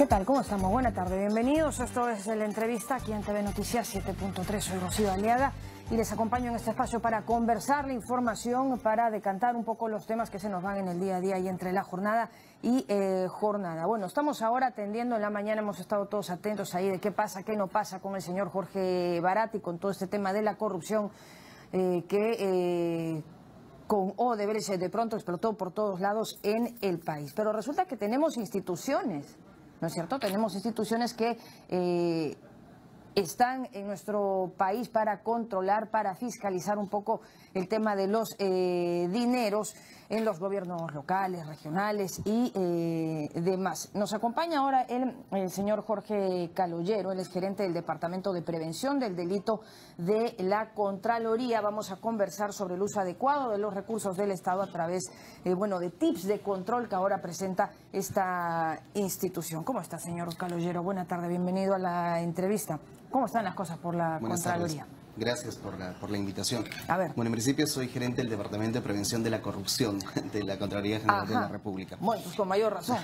¿Qué tal? ¿Cómo estamos? Buenas tardes, bienvenidos. Esto es la entrevista aquí en TV Noticias 7.3. Soy Rocío Aliaga y les acompaño en este espacio para conversar la información, para decantar un poco los temas que se nos van en el día a día y entre la jornada y jornada. Bueno, estamos ahora atendiendo en la mañana, hemos estado todos atentos ahí de qué pasa, qué no pasa con el señor Jorge Baratti, con todo este tema de la corrupción con Odebrecht de pronto explotó por todos lados en el país. Pero resulta que tenemos instituciones, ¿no es cierto? Tenemos instituciones que están en nuestro país para controlar, para fiscalizar un poco el tema de los dineros en los gobiernos locales, regionales y demás. Nos acompaña ahora el señor Jorge Caloyero, él es gerente del Departamento de Prevención del Delito de la Contraloría. Vamos a conversar sobre el uso adecuado de los recursos del Estado a través, de tips de control que ahora presenta esta institución. ¿Cómo está, señor Caloyero? Buenas tardes, bienvenido a la entrevista. ¿Cómo están las cosas por la Contraloría? Gracias por la invitación. A ver. Bueno, en principio soy gerente del Departamento de Prevención de la Corrupción de la Contraloría General de la República. Bueno, pues con mayor razón.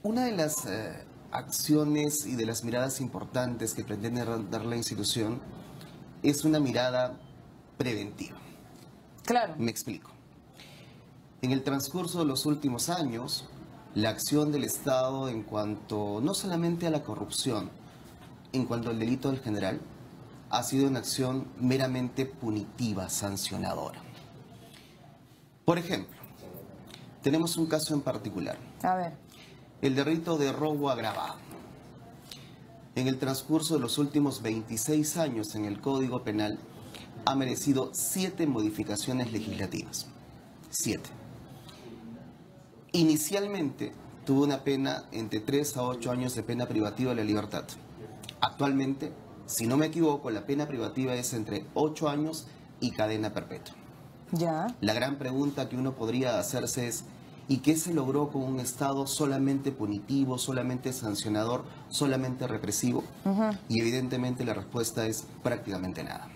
Una de las acciones y de las miradas importantes que pretende dar la institución es una mirada preventiva. Claro. Me explico. En el transcurso de los últimos años, la acción del Estado en cuanto no solamente a la corrupción, en cuanto al delito en general, ha sido una acción meramente punitiva, sancionadora. Por ejemplo, tenemos un caso en particular. A ver. El delito de robo agravado. En el transcurso de los últimos 26 años en el Código Penal, ha merecido 7 modificaciones legislativas. 7. Inicialmente tuvo una pena entre 3 a 8 años de pena privativa de la libertad. Actualmente, si no me equivoco, la pena privativa es entre 8 años y cadena perpetua. Ya. La gran pregunta que uno podría hacerse es, ¿y qué se logró con un Estado solamente punitivo, solamente sancionador, solamente represivo? Y evidentemente la respuesta es prácticamente nada.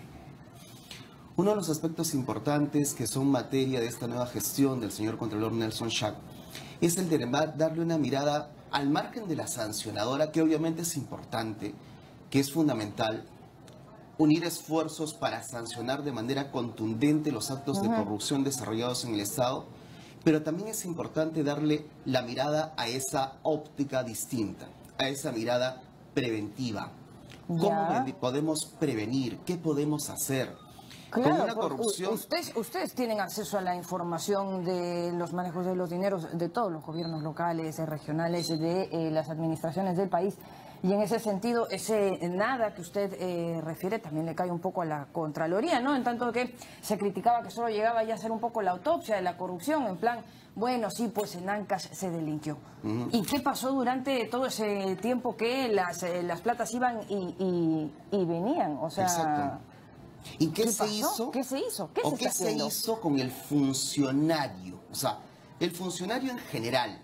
Uno de los aspectos importantes que son materia de esta nueva gestión del señor Contralor Nelson Schack es el de darle una mirada al margen de la sancionadora, que obviamente es importante, que es fundamental, unir esfuerzos para sancionar de manera contundente los actos de corrupción desarrollados en el Estado, pero también es importante darle la mirada a esa óptica distinta, a esa mirada preventiva. ¿Cómo podemos prevenir? ¿Qué podemos hacer? Claro, con una corrupción. Ustedes tienen acceso a la información de los manejos de los dineros de todos los gobiernos locales, regionales, de las administraciones del país. Y en ese sentido, ese nada que usted refiere también le cae un poco a la Contraloría, ¿no? En tanto que se criticaba que solo llegaba ya a hacer un poco la autopsia de la corrupción, en plan, bueno, sí, pues en Ancash se delinquió. ¿Y qué pasó durante todo ese tiempo que las platas iban y venían? O sea... Exacto. ¿Y qué se hizo? ¿Qué se hizo? ¿Qué se hizo con el funcionario? O sea, el funcionario en general.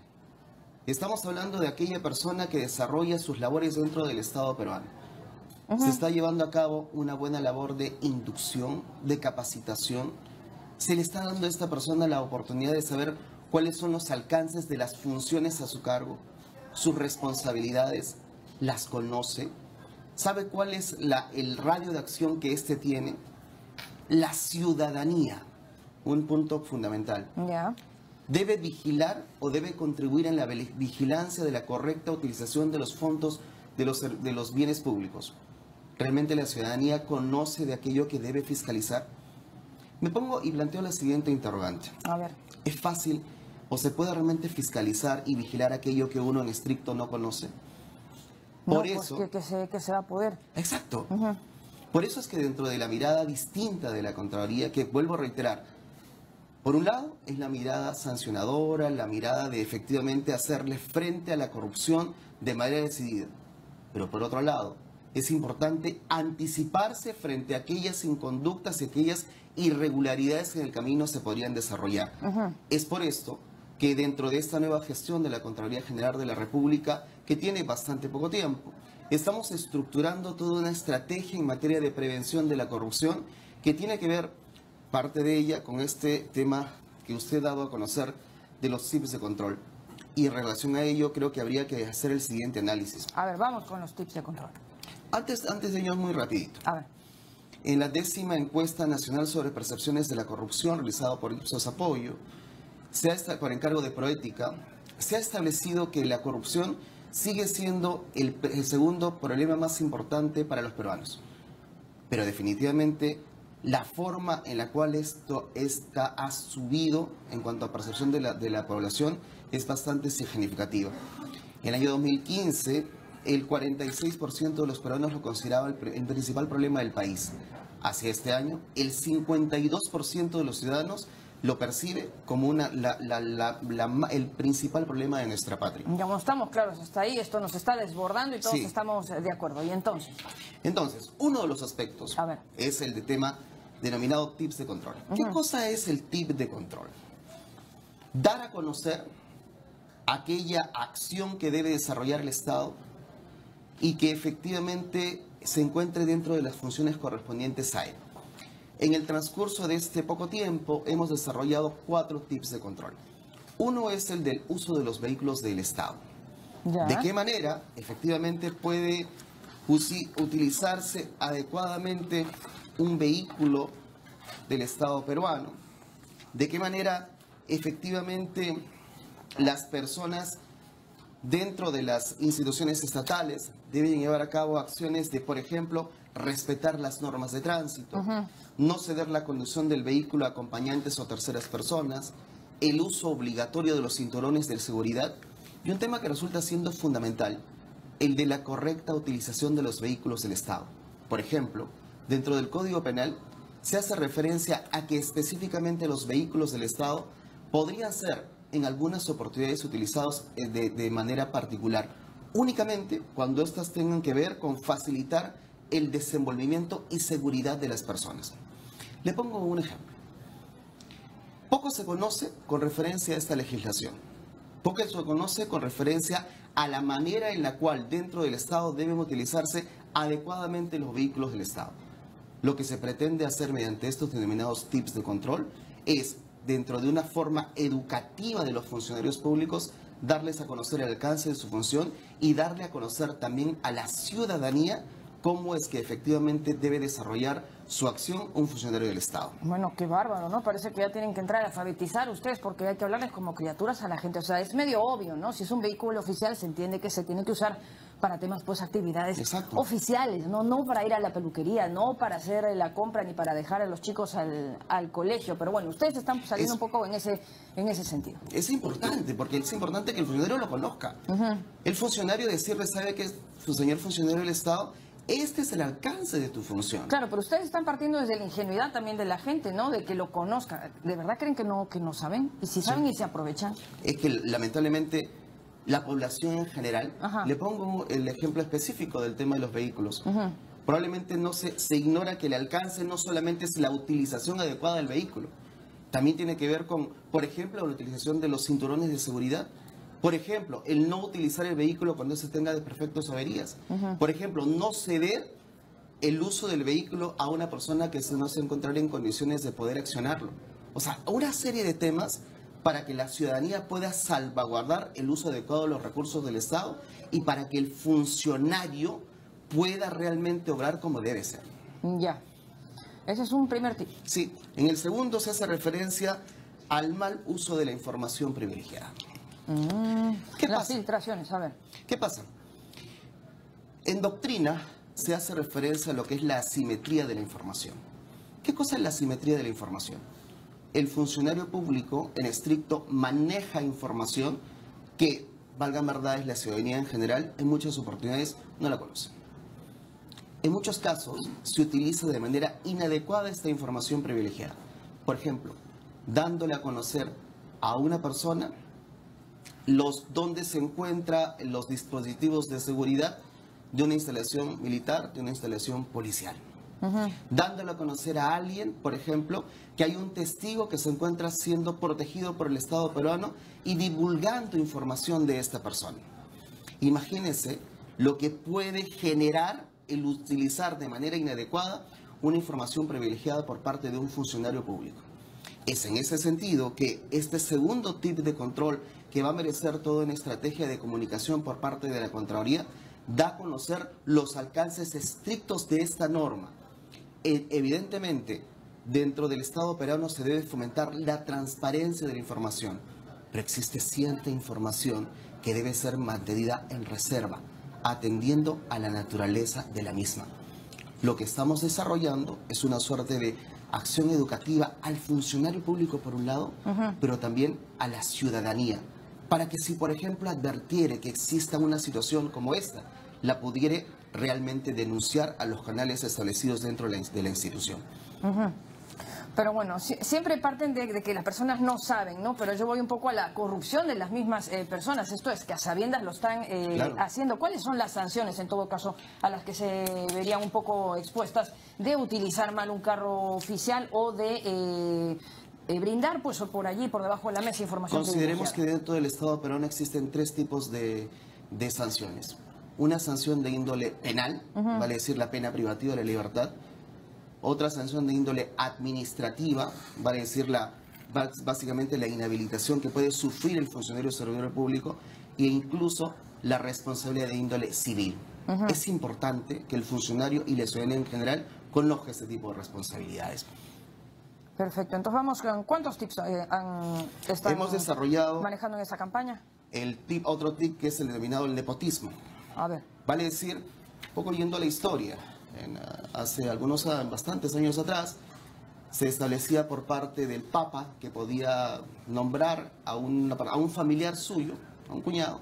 Estamos hablando de aquella persona que desarrolla sus labores dentro del Estado peruano. Se está llevando a cabo una buena labor de inducción, de capacitación. Se le está dando a esta persona la oportunidad de saber cuáles son los alcances de las funciones a su cargo, sus responsabilidades, las conoce. ¿Sabe cuál es el radio de acción que éste tiene? La ciudadanía, un punto fundamental. Debe vigilar o debe contribuir en la vigilancia de la correcta utilización de los fondos de los bienes públicos. ¿Realmente la ciudadanía conoce de aquello que debe fiscalizar? Me pongo y planteo la siguiente interrogante. A ver. ¿Es fácil o se puede realmente fiscalizar y vigilar aquello que uno en estricto no conoce? Por eso, pues que se va a poder. Exacto. Por eso es que dentro de la mirada distinta de la Contraloría, que vuelvo a reiterar, por un lado es la mirada sancionadora, la mirada de efectivamente hacerle frente a la corrupción de manera decidida. Pero por otro lado, es importante anticiparse frente a aquellas inconductas y aquellas irregularidades que en el camino se podrían desarrollar. Es por esto que dentro de esta nueva gestión de la Contraloría General de la República, que tiene bastante poco tiempo, estamos estructurando toda una estrategia en materia de prevención de la corrupción que tiene que ver, parte de ella, con este tema que usted ha dado a conocer de los tips de control. Y en relación a ello, creo que habría que hacer el siguiente análisis. A ver, vamos con los tips de control. Antes de ello, muy rapidito. A ver. En la 10ª encuesta nacional sobre percepciones de la corrupción realizada por Ipsos Apoyo, por encargo de Proética, se ha establecido que la corrupción sigue siendo el segundo problema más importante para los peruanos. Pero definitivamente la forma en la cual ha subido en cuanto a percepción de la población es bastante significativa. En el año 2015, el 46% de los peruanos lo consideraba el principal problema del país. Hacia este año, el 52% de los ciudadanos lo percibe como el principal problema de nuestra patria. Ya no estamos claros hasta ahí, esto nos está desbordando y todos estamos de acuerdo. ¿Y entonces? Entonces, uno de los aspectos es el de tema denominado tips de control. ¿Qué cosa es el tip de control? Dar a conocer aquella acción que debe desarrollar el Estado y que efectivamente se encuentre dentro de las funciones correspondientes a él. En el transcurso de este poco tiempo hemos desarrollado 4 tips de control. Uno es el del uso de los vehículos del Estado. ¿Ya? ¿De qué manera efectivamente puede utilizarse adecuadamente un vehículo del Estado peruano? ¿De qué manera efectivamente las personas dentro de las instituciones estatales deben llevar a cabo acciones de, por ejemplo, respetar las normas de tránsito, no ceder la conducción del vehículo a acompañantes o terceras personas, el uso obligatorio de los cinturones de seguridad y un tema que resulta siendo fundamental, el de la correcta utilización de los vehículos del Estado? Por ejemplo, dentro del Código Penal se hace referencia a que específicamente los vehículos del Estado podrían ser en algunas oportunidades utilizados de manera particular, únicamente cuando éstas tengan que ver con facilitar el desenvolvimiento y seguridad de las personas. Le pongo un ejemplo. Poco se conoce con referencia a esta legislación. Poco se conoce con referencia a la manera en la cual dentro del Estado deben utilizarse adecuadamente los vehículos del Estado. Lo que se pretende hacer mediante estos denominados tips de control es, dentro de una forma educativa de los funcionarios públicos, darles a conocer el alcance de su función y darle a conocer también a la ciudadanía cómo es que efectivamente debe desarrollar su acción un funcionario del Estado. Bueno, qué bárbaro, ¿no? Parece que ya tienen que entrar a alfabetizar ustedes porque hay que hablarles como criaturas a la gente. O sea, es medio obvio, ¿no? Si es un vehículo oficial se entiende que se tiene que usar para temas, pues, actividades oficiales, no para ir a la peluquería, no para hacer la compra ni para dejar a los chicos al colegio. Pero bueno, ustedes están saliendo un poco en ese sentido. Es importante, porque es importante que el funcionario lo conozca. El funcionario decirle, sabe que su señor funcionario del Estado, este es el alcance de tu función. Claro, pero ustedes están partiendo desde la ingenuidad también de la gente, ¿no? De que lo conozca. ¿De verdad creen que no saben? Y si saben y se aprovechan. Es que lamentablemente la población en general, le pongo el ejemplo específico del tema de los vehículos. Probablemente no se ignora que el alcance no solamente es la utilización adecuada del vehículo, también tiene que ver con, por ejemplo, la utilización de los cinturones de seguridad. Por ejemplo, el no utilizar el vehículo cuando se tenga desperfectos o averías. Por ejemplo, no ceder el uso del vehículo a una persona que no se encontrara en condiciones de poder accionarlo. O sea, una serie de temas para que la ciudadanía pueda salvaguardar el uso adecuado de los recursos del Estado y para que el funcionario pueda realmente obrar como debe ser. Ya. Ese es un primer tip. Sí. En el segundo se hace referencia al mal uso de la información privilegiada. ¿Qué Las pasa? filtraciones, a ver. ¿Qué pasa? En doctrina se hace referencia a lo que es la asimetría de la información. ¿Qué cosa es la asimetría de la información? El funcionario público, en estricto, maneja información que, valgan verdades, la ciudadanía en general, en muchas oportunidades no la conoce. En muchos casos se utiliza de manera inadecuada esta información privilegiada. Por ejemplo, dándole a conocer a una persona dónde se encuentran los dispositivos de seguridad de una instalación militar, de una instalación policial. Dándole a conocer a alguien, por ejemplo, que hay un testigo que se encuentra siendo protegido por el Estado peruano y divulgando información de esta persona. Imagínense lo que puede generar el utilizar de manera inadecuada una información privilegiada por parte de un funcionario público. Es en ese sentido que este segundo tip de control, que va a merecer toda una estrategia de comunicación por parte de la Contraloría, da a conocer los alcances estrictos de esta norma. Evidentemente, dentro del Estado peruano se debe fomentar la transparencia de la información, pero existe cierta información que debe ser mantenida en reserva, atendiendo a la naturaleza de la misma. Lo que estamos desarrollando es una suerte de acción educativa al funcionario público por un lado, pero también a la ciudadanía, para que si por ejemplo advirtiere que exista una situación como esta, la pudiere realmente denunciar a los canales establecidos dentro de la institución. Pero bueno, siempre parten de que las personas no saben, ¿no? Pero yo voy un poco a la corrupción de las mismas personas. Esto es que a sabiendas lo están Claro. haciendo. ¿Cuáles son las sanciones, en todo caso, a las que se verían un poco expuestas de utilizar mal un carro oficial o de brindar, pues, por allí, por debajo de la mesa, información Consideremos que privilegiada? dentro del Estado peruano existen tres tipos de sanciones. Una sanción de índole penal, vale decir la pena privativa de la libertad. Otra sanción de índole administrativa, vale decir básicamente la inhabilitación que puede sufrir el funcionario servidor público, e incluso la responsabilidad de índole civil. Es importante que el funcionario y la ciudadanía en general conozcan este tipo de responsabilidades. Perfecto. Entonces vamos con ¿cuántos tips están Hemos desarrollado manejando en esa campaña? otro tip que es el denominado el nepotismo. A ver. Vale decir, un poco yendo a la historia, hace bastantes años atrás, se establecía por parte del Papa que podía nombrar a un familiar suyo, a un cuñado,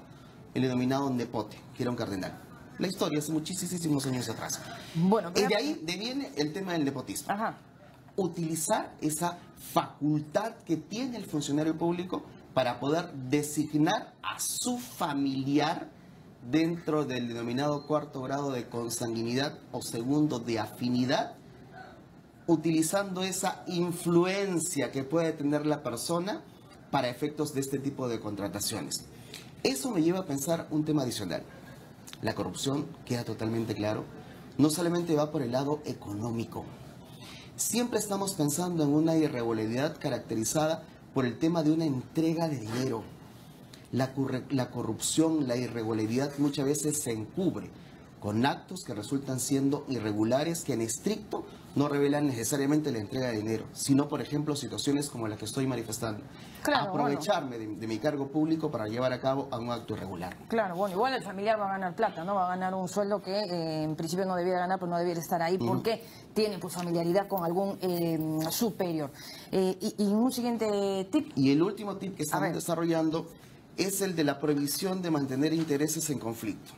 el denominado nepote, que era un cardenal. La historia hace muchísimos años atrás. Bueno, Y de ahí viene el tema del nepotismo. Ajá. Utilizar esa facultad que tiene el funcionario público para poder designar a su familiar dentro del denominado cuarto grado de consanguinidad o segundo de afinidad, utilizando esa influencia que puede tener la persona para efectos de este tipo de contrataciones. Eso me lleva a pensar un tema adicional. La corrupción, queda totalmente claro, no solamente va por el lado económico. Siempre estamos pensando en una irregularidad caracterizada por el tema de una entrega de dinero. La corrupción, la irregularidad muchas veces se encubre con actos que resultan siendo irregulares, que en estricto no revelan necesariamente la entrega de dinero, sino, por ejemplo, situaciones como la que estoy manifestando. Claro, aprovecharme de mi cargo público para llevar a cabo un acto irregular. Claro, bueno, igual el familiar va a ganar plata, ¿no? Va a ganar un sueldo que en principio no debiera ganar, pues no debiera estar ahí porque tiene pues familiaridad con algún superior. Y un siguiente tip. Y el último tip que estamos desarrollando es el de la prohibición de mantener intereses en conflicto.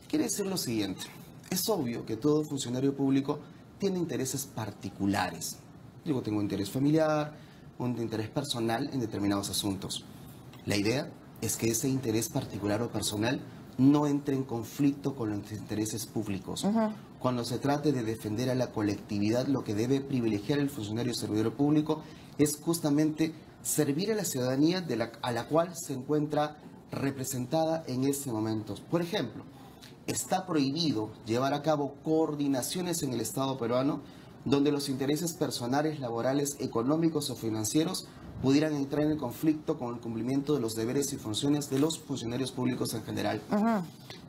Quiere decir lo siguiente: es obvio que todo funcionario público tiene intereses particulares. Yo tengo un interés familiar, un interés personal en determinados asuntos. La idea es que ese interés particular o personal no entre en conflicto con los intereses públicos. Cuando se trate de defender a la colectividad, lo que debe privilegiar el funcionario servidor público es justamente servir a la ciudadanía a la cual se encuentra representada en este momento. Por ejemplo, está prohibido llevar a cabo coordinaciones en el Estado peruano donde los intereses personales, laborales, económicos o financieros pudieran entrar en conflicto con el cumplimiento de los deberes y funciones de los funcionarios públicos en general.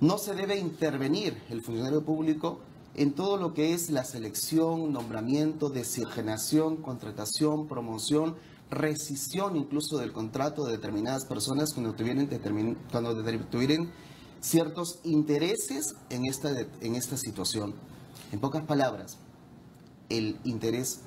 No se debe intervenir el funcionario público en todo lo que es la selección, nombramiento, designación, contratación, promoción, rescisión incluso del contrato de determinadas personas cuando tuvieran ciertos intereses en esta situación. En pocas palabras, el interés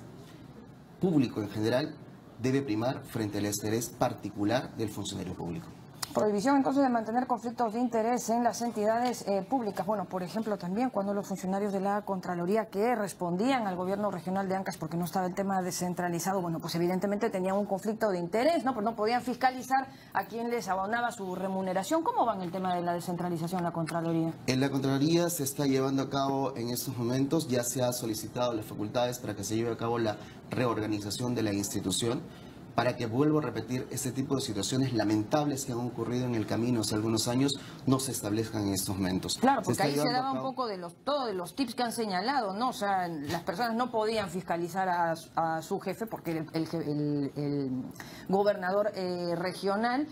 público en general debe primar frente al interés particular del funcionario público. Prohibición entonces de mantener conflictos de interés en las entidades públicas. Bueno, por ejemplo, también cuando los funcionarios de la Contraloría que respondían al gobierno regional de Ancash porque no estaba el tema descentralizado, bueno, pues evidentemente tenían un conflicto de interés, ¿no? Pues no podían fiscalizar a quien les abonaba su remuneración. ¿Cómo va en el tema de la descentralización en la Contraloría? En la Contraloría se está llevando a cabo en estos momentos, ya se ha solicitado las facultades para que se lleve a cabo la reorganización de la institución. para que, vuelvo a repetir, este tipo de situaciones lamentables que han ocurrido en el camino hace algunos años no se establezcan en estos momentos. Claro, porque ahí se daba un poco de todos de los tips que han señalado, ¿no? O sea, las personas no podían fiscalizar a su jefe porque el gobernador regional,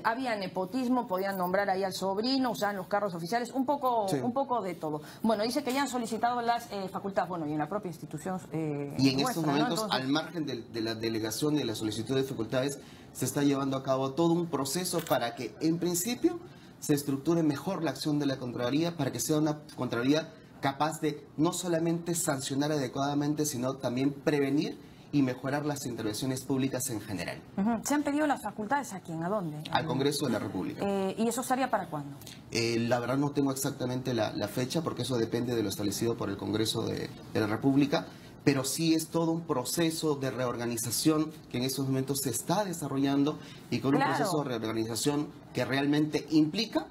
había nepotismo, podían nombrar ahí al sobrino, usaban los carros oficiales, un poco de todo. Bueno, dice que ya han solicitado las facultades, bueno, y en la propia institución y en estos momentos, ¿no? Entonces, al margen de la delegación de la solicitud de facultades, se está llevando a cabo todo un proceso para que, en principio, se estructure mejor la acción de la Contraloría, para que sea una Contraloría capaz de no solamente sancionar adecuadamente, sino también prevenir y mejorar las intervenciones públicas en general. ¿Se han pedido las facultades a quién? ¿A dónde? Al Congreso de la República. ¿Y eso estaría para cuándo? La verdad no tengo exactamente la fecha, porque eso depende de lo establecido por el Congreso de la República, pero sí es todo un proceso de reorganización que en estos momentos se está desarrollando, y con un proceso de reorganización que realmente implica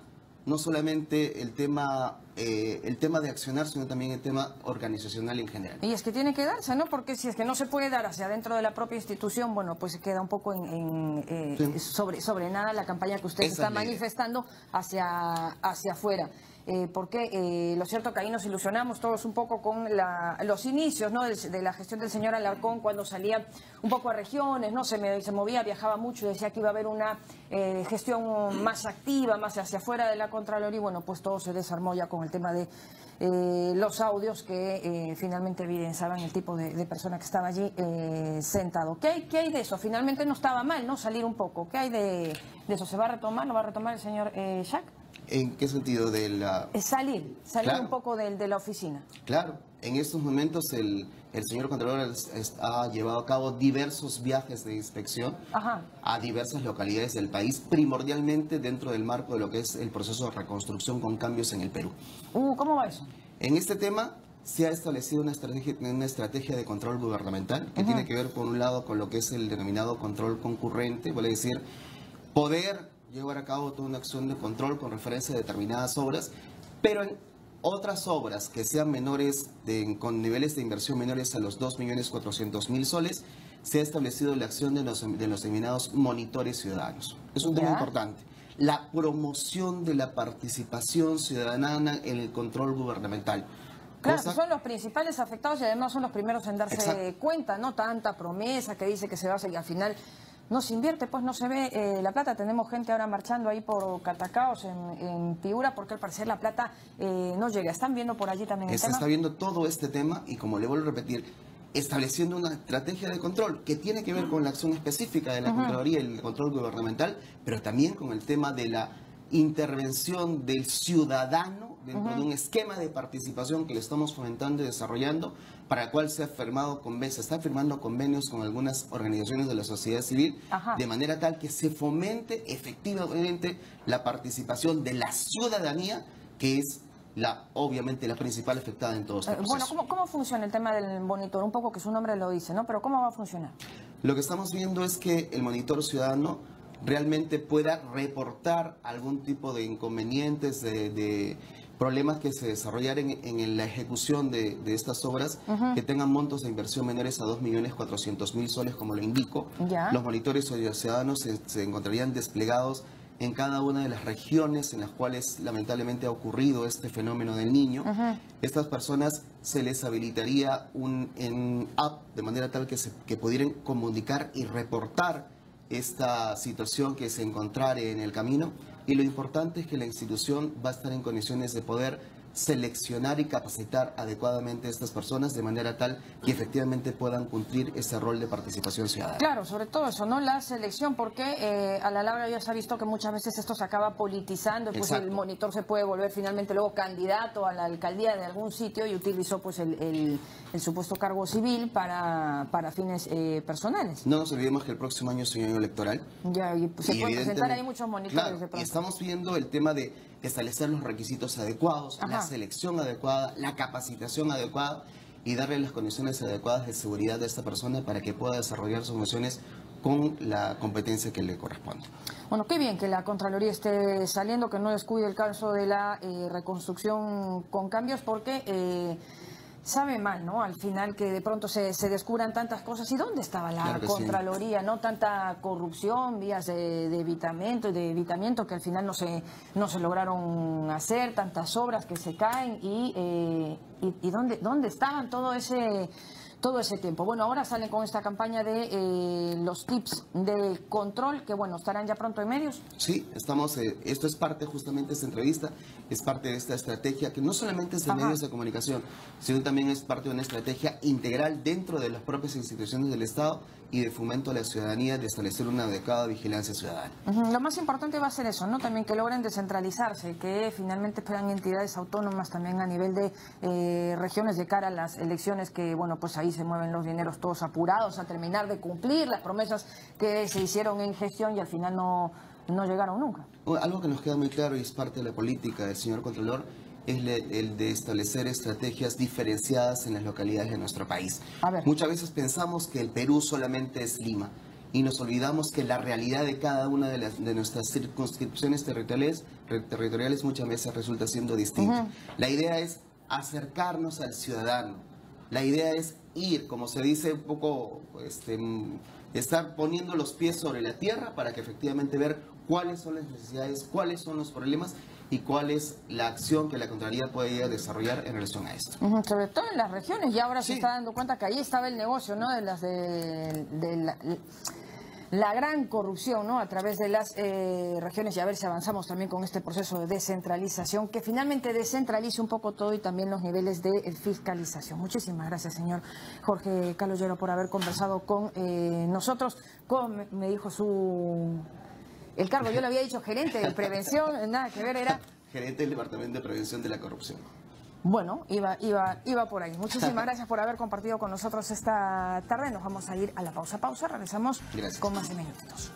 no solamente el tema de accionar, sino también el tema organizacional en general. Y es que tiene que darse, ¿no? Porque si es que no se puede dar hacia dentro de la propia institución, bueno, pues se queda un poco sí, sobre nada la campaña que usted está manifestando hacia afuera. Porque lo cierto que ahí nos ilusionamos todos un poco con los inicios, ¿no?, de la gestión del señor Alarcón, cuando salía un poco a regiones, ¿no? Se movía, viajaba mucho y decía que iba a haber una gestión más activa, más hacia afuera de la Contraloría, y bueno, pues todo se desarmó ya con el tema de los audios que finalmente evidenciaban el tipo de persona que estaba allí sentado. ¿Qué hay de eso? Finalmente no estaba mal, ¿no?, salir un poco. ¿Qué hay de eso? ¿Se va a retomar? ¿Lo va a retomar el señor Jack? ¿En qué sentido? Salir claro, un poco de la oficina. Claro, en estos momentos el señor Contralor ha llevado a cabo diversos viajes de inspección a diversas localidades del país, primordialmente dentro del marco de lo que es el proceso de reconstrucción con cambios en el Perú. ¿Cómo va eso? En este tema se ha establecido una estrategia de control gubernamental que tiene que ver, por un lado, con lo que es el denominado control concurrente, vale decir, poder llevar a cabo toda una acción de control con referencia a determinadas obras, pero en otras obras que sean menores, con niveles de inversión menores a los 2.400.000 soles, se ha establecido la acción de los denominados monitores ciudadanos. Es un tema importante. La promoción de la participación ciudadana en el control gubernamental. Claro, son los principales afectados y además son los primeros en darse cuenta, ¿no? Tanta promesa que dice que se va a hacer y al final no se invierte, pues no se ve la plata. Tenemos gente ahora marchando ahí por Catacaos, en Piura, porque al parecer la plata no llega. ¿Están viendo por allí también el tema? Se está viendo todo este tema y, como le vuelvo a repetir, estableciendo una estrategia de control que tiene que ver con la acción específica de la Contraloría y el control gubernamental, pero también con el tema de la intervención del ciudadano dentro de un esquema de participación que le estamos fomentando y desarrollando, para el cual se está firmando convenios con algunas organizaciones de la sociedad civil, de manera tal que se fomente efectivamente la participación de la ciudadanía, que es obviamente la principal afectada en todo este proceso. Bueno, ¿cómo funciona el tema del monitor? Un poco que su nombre lo dice, ¿no? Pero ¿cómo va a funcionar? Lo que estamos viendo es que el monitor ciudadano realmente pueda reportar algún tipo de inconvenientes, de problemas que se desarrollaran en la ejecución de estas obras, que tengan montos de inversión menores a 2.400.000 soles, como lo indico. Los monitores ciudadanos se encontrarían desplegados en cada una de las regiones en las cuales lamentablemente ha ocurrido este fenómeno del niño. Estas personas se les habilitaría un app de manera tal que pudieran comunicar y reportar esta situación que se encontrara en el camino, y lo importante es que la institución va a estar en condiciones de poder seleccionar y capacitar adecuadamente a estas personas de manera tal que efectivamente puedan cumplir ese rol de participación ciudadana. Claro, sobre todo eso, ¿no? La selección, porque a la larga ya se ha visto que muchas veces esto se acaba politizando, pues el monitor se puede volver finalmente luego candidato a la alcaldía de algún sitio y utilizó pues el supuesto cargo civil para fines personales. No nos olvidemos que el próximo año es un año electoral. Ya, y pues se pueden presentar ahí muchos monitores. Claro, y estamos viendo el tema de establecer los requisitos adecuados, la selección adecuada, la capacitación adecuada y darle las condiciones adecuadas de seguridad a esta persona para que pueda desarrollar sus funciones con la competencia que le corresponde. Bueno, qué bien que la Contraloría esté saliendo, que no descuide el caso de la reconstrucción con cambios, porque sabe mal, ¿no? Al final que de pronto se descubran tantas cosas. ¿Y dónde estaba la Claro que Contraloría? sí. ¿No? Tanta corrupción, vías de evitamiento que al final no se lograron hacer, tantas obras que se caen y ¿dónde estaban todo ese tiempo? Bueno, ahora salen con esta campaña de los tips de control, que bueno, estarán ya pronto en medios. Sí, estamos, esto es parte justamente de esta entrevista, es parte de esta estrategia que no solamente es de medios de comunicación, sino también es parte de una estrategia integral dentro de las propias instituciones del Estado y de fomento a la ciudadanía de establecer una adecuada vigilancia ciudadana. Lo más importante va a ser eso, ¿no? También que logren descentralizarse, que finalmente puedan entidades autónomas también a nivel de regiones de cara a las elecciones, que bueno, pues ahí se mueven los dineros todos apurados a terminar de cumplir las promesas que se hicieron en gestión y al final no llegaron nunca. Algo que nos queda muy claro y es parte de la política del señor Contralor es el de establecer estrategias diferenciadas en las localidades de nuestro país. Muchas veces pensamos que el Perú solamente es Lima y nos olvidamos que la realidad de cada una de nuestras circunscripciones territoriales muchas veces resulta siendo distinta. La idea es acercarnos al ciudadano. La idea es ir, como se dice, un poco estar poniendo los pies sobre la tierra para que efectivamente ver cuáles son las necesidades, cuáles son los problemas y cuál es la acción que la Contraloría puede desarrollar en relación a esto. Sobre todo en las regiones, y ahora se está dando cuenta que ahí estaba el negocio, ¿no? De la gran corrupción, ¿no? A través de las regiones, y a ver si avanzamos también con este proceso de descentralización, que finalmente descentralice un poco todo y también los niveles de fiscalización. Muchísimas gracias, señor Jorge Carlos Llero, por haber conversado con nosotros. Como me dijo el cargo, yo le había dicho gerente de prevención, nada que ver, era... Gerente del Departamento de Prevención de la Corrupción. Bueno, iba por ahí. Muchísimas gracias por haber compartido con nosotros esta tarde. Nos vamos a ir a la pausa. Regresamos con más de minutitos.